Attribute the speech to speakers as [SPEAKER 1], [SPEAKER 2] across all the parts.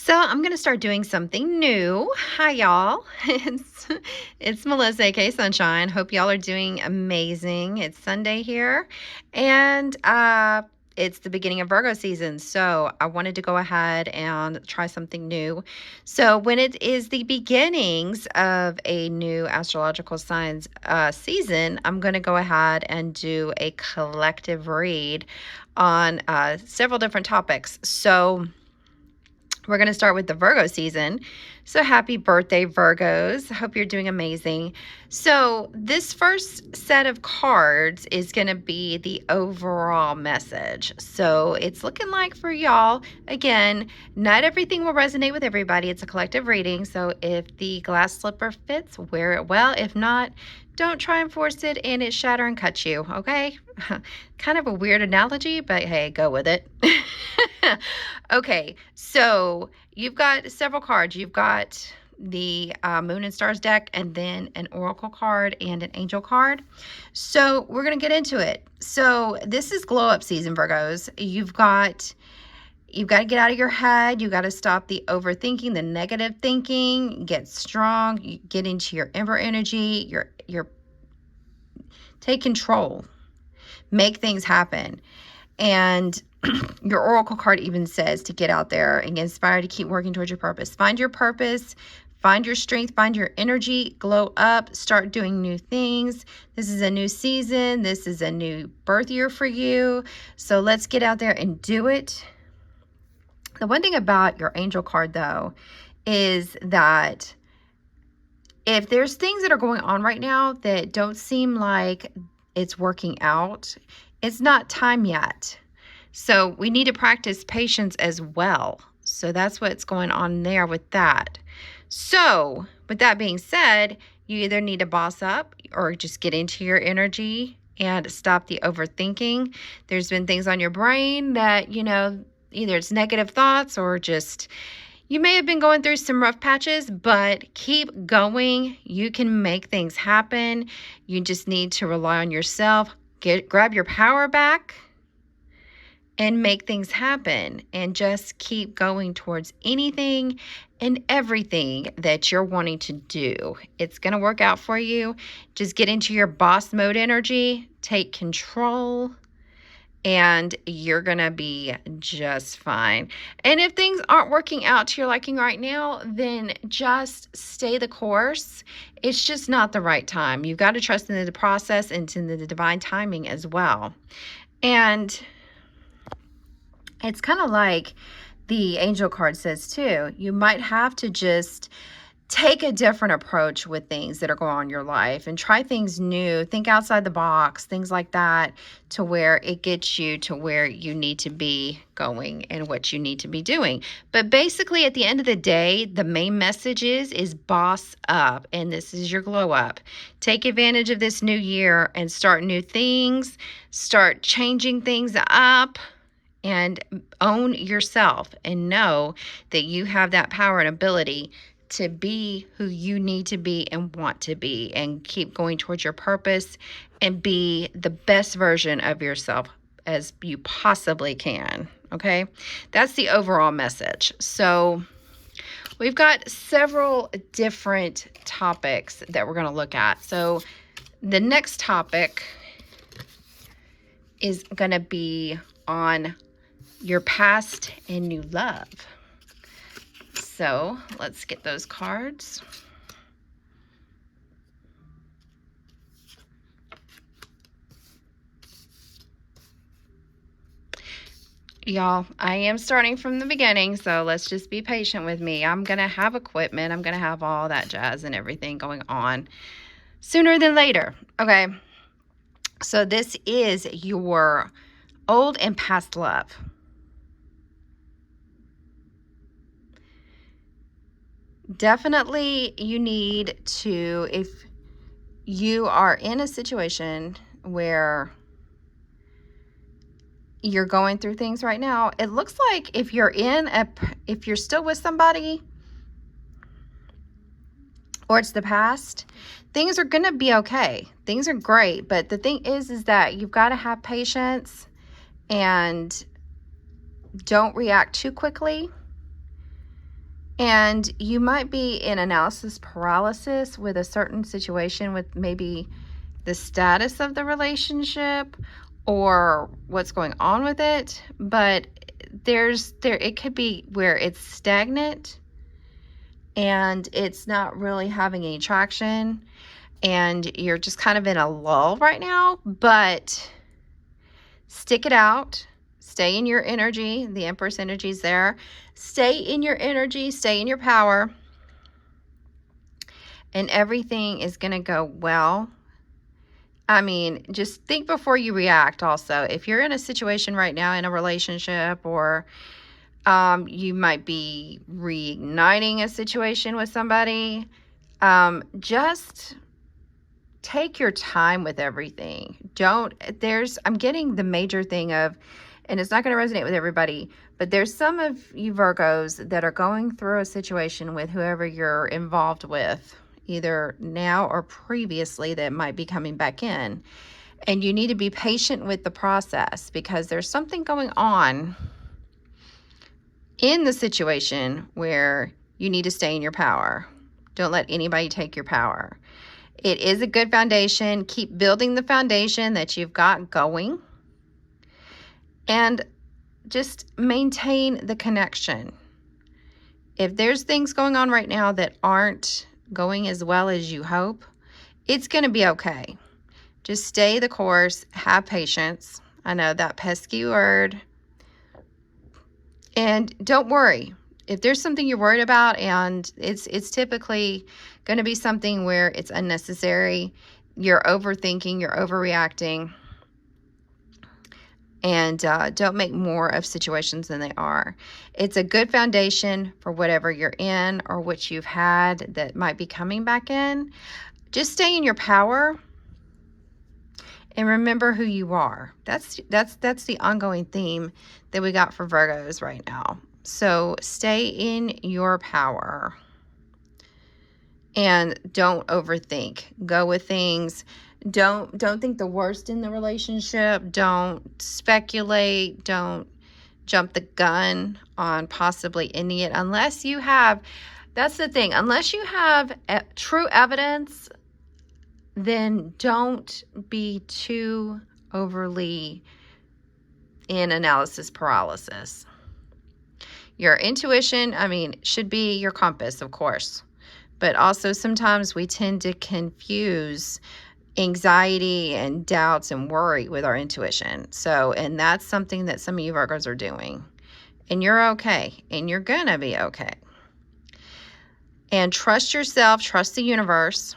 [SPEAKER 1] So I'm gonna start doing something new. Hi, y'all. It's Melissa, aka Sunshine. Hope y'all are doing amazing. It's Sunday here, and it's the beginning of Virgo season. So I wanted to go ahead and try something new. So when it is the beginnings of a new astrological signs season, I'm gonna go ahead and do a collective read on several different topics. So we're going to start with the Virgo season. So happy birthday, Virgos. Hope you're doing amazing. So this first set of cards is going to be the overall message. So it's looking like for y'all, again, not everything will resonate with everybody. It's a collective reading. So if the glass slipper fits, wear it well. If not, don't try and force it and it shatter and cut you, okay? Kind of a weird analogy, but hey, go with it. Okay, so you've got several cards. You've got the Moon and Stars deck, and then an Oracle card and an Angel card. So we're going to get into it. So this is glow up season, Virgos. You've got to get out of your head. You got to stop the overthinking, the negative thinking. Get strong. You get into your ember energy. Your take control. Make things happen. And your Oracle card even says to get out there and get inspired to keep working towards your purpose. Find your purpose, find your strength, find your energy, glow up, start doing new things. This is a new season. This is a new birth year for you. So let's get out there and do it. The one thing about your Angel card, though, is that if there's things that are going on right now that don't seem like it's working out, it's not time yet. So we need to practice patience as well. So that's what's going on there with that. So with that being said, you either need to boss up or just get into your energy and stop the overthinking. There's been things on your brain that, either it's negative thoughts or just you may have been going through some rough patches, but keep going. You can make things happen. You just need to rely on yourself. Grab your power back and make things happen, and just keep going towards anything and everything that you're wanting to do. It's going to work out for you. Just get into your boss mode energy, take control, and you're going to be just fine. And if things aren't working out to your liking right now, then just stay the course. It's just not the right time. You've got to trust in the process and in the divine timing as well. And it's kind of like the Angel card says too. You might have to just take a different approach with things that are going on in your life and try things new, think outside the box, things like that, to where it gets you to where you need to be going and what you need to be doing. But basically at the end of the day, the main message is boss up, and this is your glow up. Take advantage of this new year and start new things, start changing things up, and own yourself and know that you have that power and ability to be who you need to be and want to be, and keep going towards your purpose and be the best version of yourself as you possibly can. Okay, that's the overall message. So we've got several different topics that we're going to look at. So the next topic is going to be on your past and new love. So let's get those cards. Y'all, I am starting from the beginning, so let's just be patient with me. I'm going to have equipment. I'm going to have all that jazz and everything going on sooner than later. Okay, so this is your old and past love. Definitely you need to, if you are in a situation where you're going through things right now, it looks like if you're still with somebody or it's the past, things are going to be okay. Things are great. But the thing is that you've got to have patience and don't react too quickly. And you might be in analysis paralysis with a certain situation, with maybe the status of the relationship or what's going on with it. But it could be where it's stagnant and it's not really having any traction, and you're just kind of in a lull right now. But stick it out. Stay in your energy. The Empress energy is there. Stay in your energy. Stay in your power. And everything is going to go well. I mean, just think before you react also. If you're in a situation right now in a relationship, or you might be reigniting a situation with somebody, just take your time with everything. I'm getting the major thing of, and it's not going to resonate with everybody, but there's some of you Virgos that are going through a situation with whoever you're involved with, either now or previously, that might be coming back in. And you need to be patient with the process, because there's something going on in the situation where you need to stay in your power. Don't let anybody take your power. It is a good foundation. Keep building the foundation that you've got going, and just maintain the connection. If there's things going on right now that aren't going as well as you hope, it's going to be okay. Just stay the course. Have patience. I know that pesky word. And don't worry. If there's something you're worried about, and it's typically going to be something where it's unnecessary, you're overthinking, you're overreacting, and don't make more of situations than they are. It's a good foundation for whatever you're in or what you've had that might be coming back in. Just stay in your power and remember who you are. That's the ongoing theme that we got for Virgos right now. So stay in your power and don't overthink. Go with things. Don't think the worst in the relationship. Don't speculate. Don't jump the gun on possibly ending it unless you have, that's the thing, unless you have true evidence, then don't be too overly in analysis paralysis. Your intuition, should be your compass, of course. But also sometimes we tend to confuse anxiety and doubts and worry with our intuition. And that's something that some of you Virgos are doing. And you're okay. And you're going to be okay. And trust yourself, trust the universe,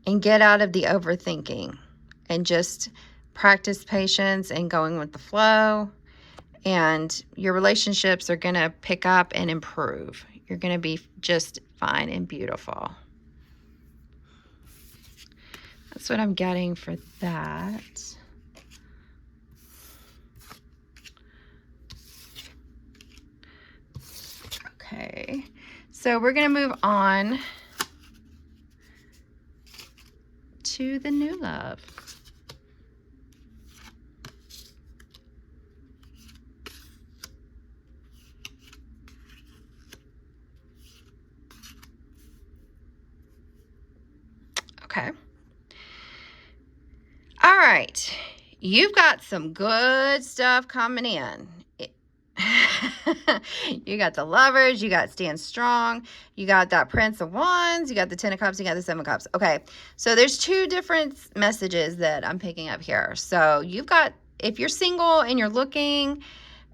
[SPEAKER 1] and get out of the overthinking. And just practice patience and going with the flow. And your relationships are going to pick up and improve. You're going to be just fine and beautiful. That's what I'm getting for that. Okay, so we're going to move on to the new love. Okay. All right. You've got some good stuff coming in. You got the Lovers, you got Stand Strong, you got that Prince of Wands, you got the Ten of Cups, you got the Seven of Cups. Okay, so there's two different messages that I'm picking up here. So you've got, if you're single and you're looking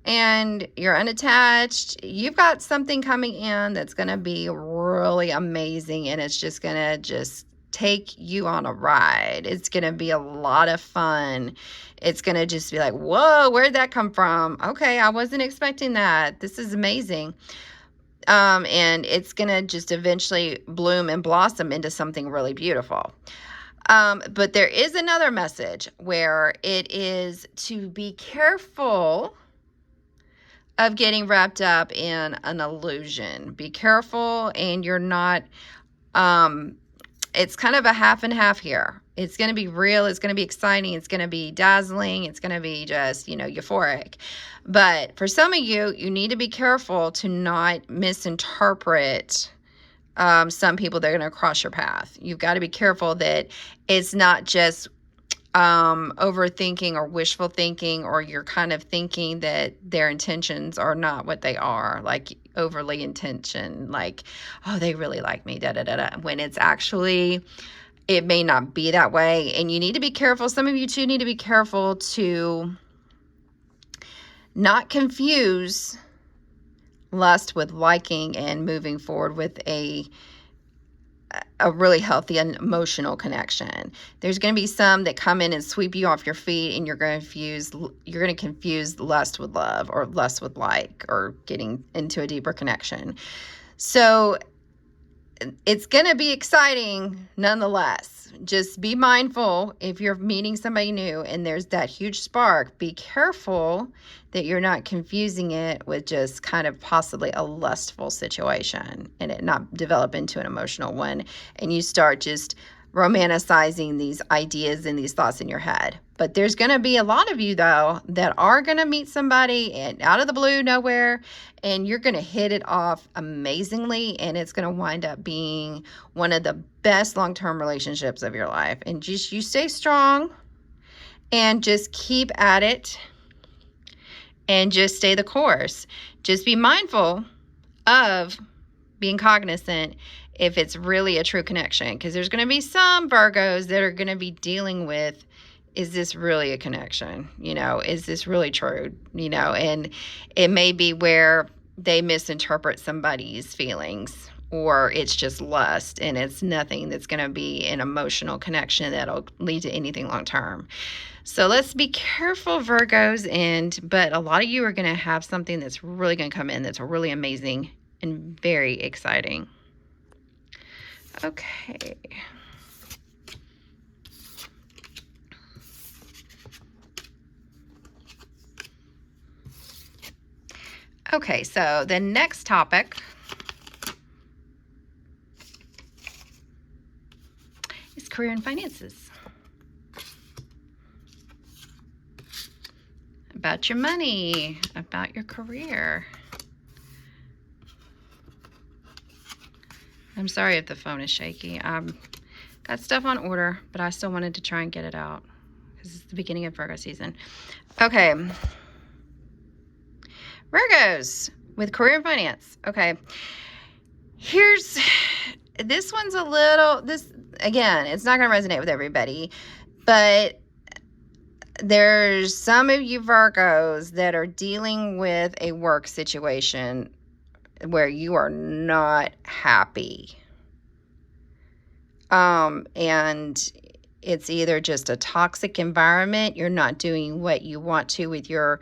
[SPEAKER 1] and you're unattached, you've got something coming in that's going to be really amazing, and it's just going to just take you on a ride. It's going to be a lot of fun. It's going to just be like, whoa, where'd that come from? Okay, I wasn't expecting that. This is amazing. And it's going to just eventually bloom and blossom into something really beautiful. But there is another message where it is to be careful of getting wrapped up in an illusion. Be careful, and you're not it's kind of a half and half here. It's going to be real. It's going to be exciting. It's going to be dazzling. It's going to be just, euphoric. But for some of you, you need to be careful to not misinterpret some people that are going to cross your path. You've got to be careful that it's not just overthinking or wishful thinking, or you're kind of thinking that their intentions are not what they are, like overly intention, like, oh, they really like me, da da da da, when it's actually, it may not be that way. And you need to be careful. Some of you too need to be careful to not confuse lust with liking and moving forward with a really healthy and emotional connection. There's going to be some that come in and sweep you off your feet, and you're going to confuse lust with love, or lust with like, or getting into a deeper connection. So it's going to be exciting nonetheless. Just be mindful if you're meeting somebody new and there's that huge spark. Be careful that you're not confusing it with just kind of possibly a lustful situation, and it not develop into an emotional one, and you start just romanticizing these ideas and these thoughts in your head. But there's going to be a lot of you, though, that are going to meet somebody and out of the blue, nowhere, and you're going to hit it off amazingly, and it's going to wind up being one of the best long-term relationships of your life. And just, you stay strong and just keep at it and just stay the course. Just be mindful of being cognizant if it's really a true connection, because there's going to be some Virgos that are going to be dealing with, is this really a connection? Is this really true? And it may be where they misinterpret somebody's feelings, or it's just lust, and it's nothing that's going to be an emotional connection that'll lead to anything long term. So let's be careful, Virgos, but a lot of you are going to have something that's really going to come in that's really amazing and very exciting. Okay. Okay, so the next topic is career and finances. About your money, about your career. I'm sorry if the phone is shaky. Got stuff on order, but I still wanted to try and get it out because it's the beginning of Virgo season. Okay. Virgos with career and finance. Okay. This one's again, it's not going to resonate with everybody, but there's some of you Virgos that are dealing with a work situation where you are not happy. And it's either just a toxic environment, you're not doing what you want to with your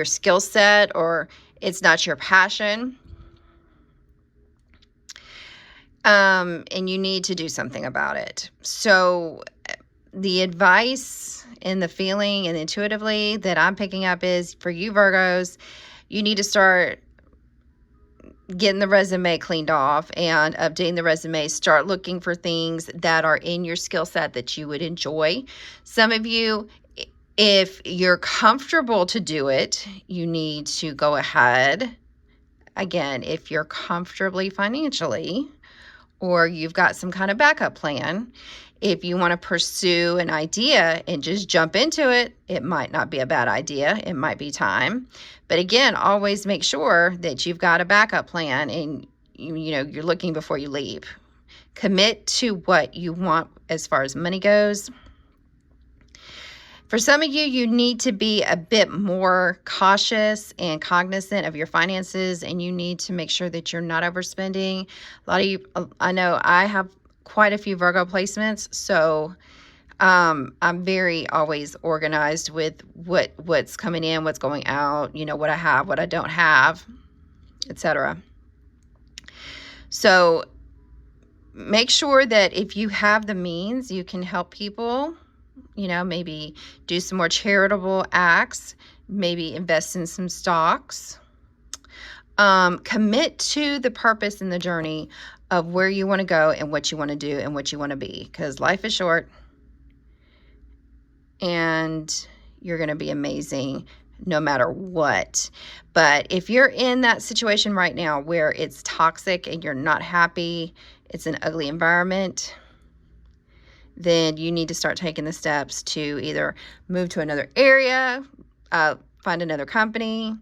[SPEAKER 1] skill set, or it's not your passion. And you need to do something about it. So the advice and the feeling and intuitively that I'm picking up is, for you Virgos, you need to start getting the resume cleaned off and updating the resume. Start looking for things that are in your skill set that you would enjoy. Some of you, if you're comfortable to do it, you need to go ahead. Again, if you're comfortably financially, or you've got some kind of backup plan, if you want to pursue an idea and just jump into it, it might not be a bad idea. It might be time. But again, always make sure that you've got a backup plan, and you're looking before you leap. Commit to what you want as far as money goes. For some of you, you need to be a bit more cautious and cognizant of your finances, and you need to make sure that you're not overspending. A lot of you, I know I have quite a few Virgo placements, so I'm very always organized with what's coming in, what's going out, what I have, what I don't have, etc. So make sure that if you have the means, you can help people. Maybe do some more charitable acts, maybe invest in some stocks. Commit to the purpose and the journey of where you want to go and what you want to do and what you want to be, because life is short and you're going to be amazing no matter what. But if you're in that situation right now where it's toxic and you're not happy, it's an ugly environment, then you need to start taking the steps to either move to another area, find another company,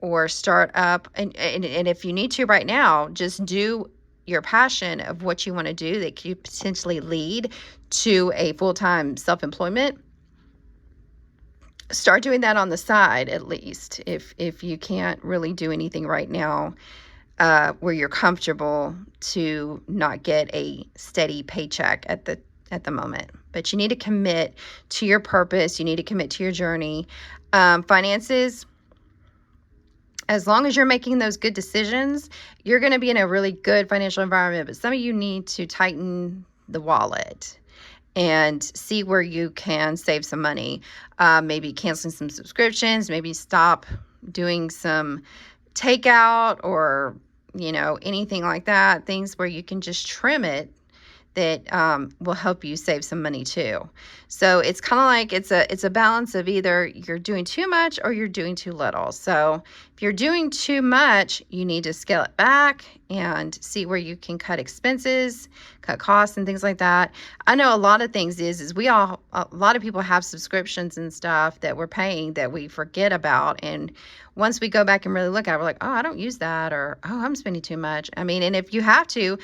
[SPEAKER 1] or start up. And if you need to right now, just do your passion of what you want to do that could potentially lead to a full-time self-employment. Start doing that on the side, at least, if you can't really do anything right now where you're comfortable to not get a steady paycheck at the moment. But you need to commit to your purpose. You need to commit to your journey. Finances, as long as you're making those good decisions, you're going to be in a really good financial environment. But some of you need to tighten the wallet and see where you can save some money. Maybe canceling some subscriptions, maybe stop doing some takeout or, anything like that. Things where you can just trim it that will help you save some money too. So it's kind of like it's a balance of either you're doing too much or you're doing too little. So if you're doing too much, you need to scale it back and see where you can cut expenses, cut costs and things like that. I know a lot of things is a lot of people have subscriptions and stuff that we're paying that we forget about. And once we go back and really look at it, we're like, oh, I don't use that, or, oh, I'm spending too much. I mean, and if you have to,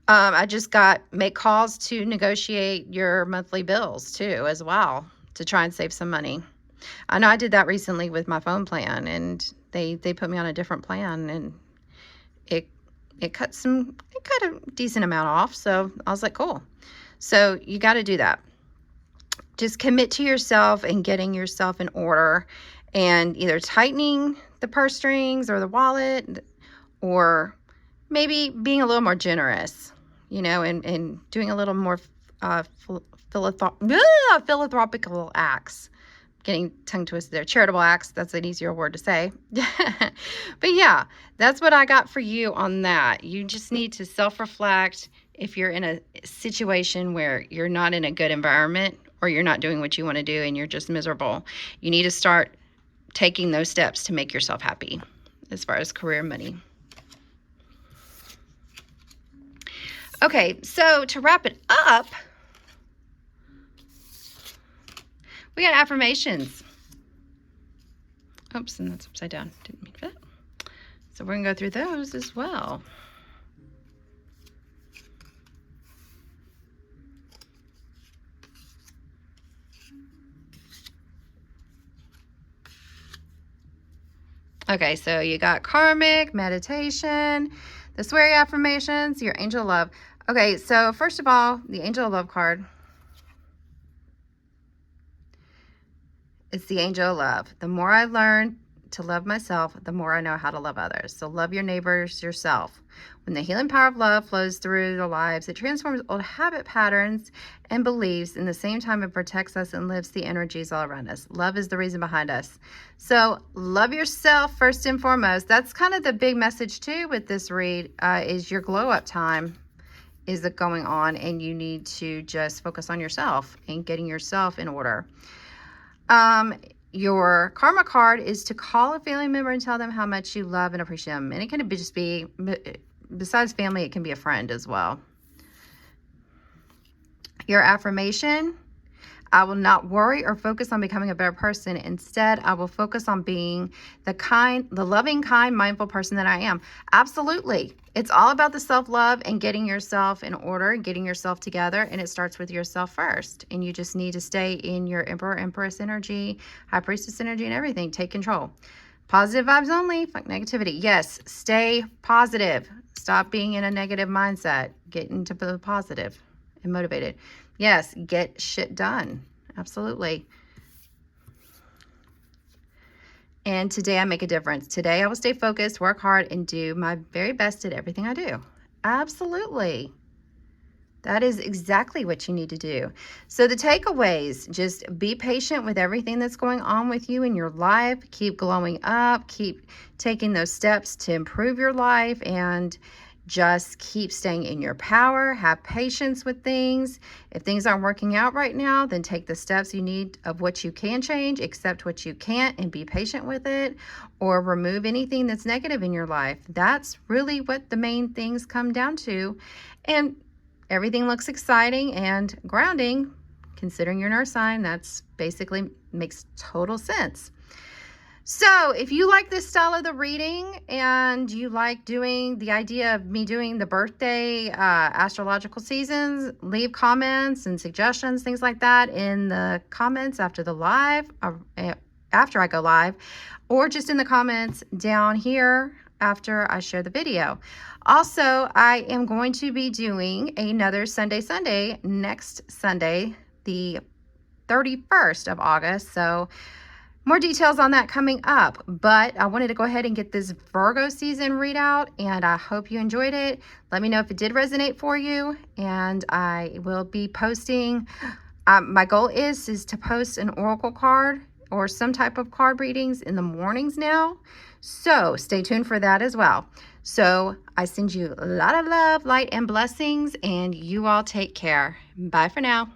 [SPEAKER 1] I just make calls to negotiate your monthly bills too, as well, to try and save some money. I know I did that recently with my phone plan, and they put me on a different plan, and it cut a decent amount off. So I was like, cool. So you got to do that. Just commit to yourself and getting yourself in order, and either tightening the purse strings or the wallet, or maybe being a little more generous, and doing a little more philanthropical acts. Getting tongue twisted there. Charitable acts, that's an easier word to say. But yeah, that's what I got for you on that. You just need to self-reflect if you're in a situation where you're not in a good environment or you're not doing what you want to do and you're just miserable. You need to start taking those steps to make yourself happy as far as career money. Okay, so to wrap it up, we got affirmations. Oops, and that's upside down. Didn't mean for that. So we're going to go through those as well. Okay, so you got karmic, meditation, the swearing affirmations, your angel of love. Okay, so first of all, the angel of love card. It's the angel of love. The more I learn to love myself, the more I know how to love others. So love your neighbors, yourself. When the healing power of love flows through their lives, it transforms old habit patterns and beliefs. In the same time, it protects us and lifts the energies all around us. Love is the reason behind us. So love yourself first and foremost. That's kind of the big message too with this read, is your glow up time is going on, and you need to just focus on yourself and getting yourself in order. Your karma card is to call a family member and tell them how much you love and appreciate them. And it can just be, besides family, it can be a friend as well. Your affirmation: I will not worry or focus on becoming a better person. Instead, I will focus on being the loving, kind, mindful person that I am. Absolutely. It's all about the self-love and getting yourself in order and getting yourself together. And it starts with yourself first. And you just need to stay in your Emperor, Empress energy, High Priestess energy, and everything. Take control. Positive vibes only. Fuck negativity. Yes, stay positive. Stop being in a negative mindset. Get into the positive and motivated. Yes, get shit done. Absolutely. And today I make a difference. Today I will stay focused, work hard, and do my very best at everything I do. Absolutely. That is exactly what you need to do. So the takeaways: just be patient with everything that's going on with you in your life. Keep glowing up. Keep taking those steps to improve your life. And Just keep staying in your power, have patience with things. If things aren't working out right now, then take the steps you need of what you can change, accept what you can't, and be patient with it, or remove anything that's negative in your life. That's really what the main things come down to. And everything looks exciting and grounding, considering your nurse sign. That's basically makes total sense. So if you like this style of the reading and you like doing the idea of me doing the birthday astrological seasons, leave comments and suggestions, things like that in the comments after the live, after I go live, or just in the comments down here after I share the video. Also, I am going to be doing another Sunday next Sunday, the 31st of August. So more details on that coming up, but I wanted to go ahead and get this Virgo season readout, and I hope you enjoyed it. Let me know if it did resonate for you, and I will be posting. My goal is to post an oracle card or some type of card readings in the mornings now, so stay tuned for that as well. So I send you a lot of love, light, and blessings, and you all take care. Bye for now.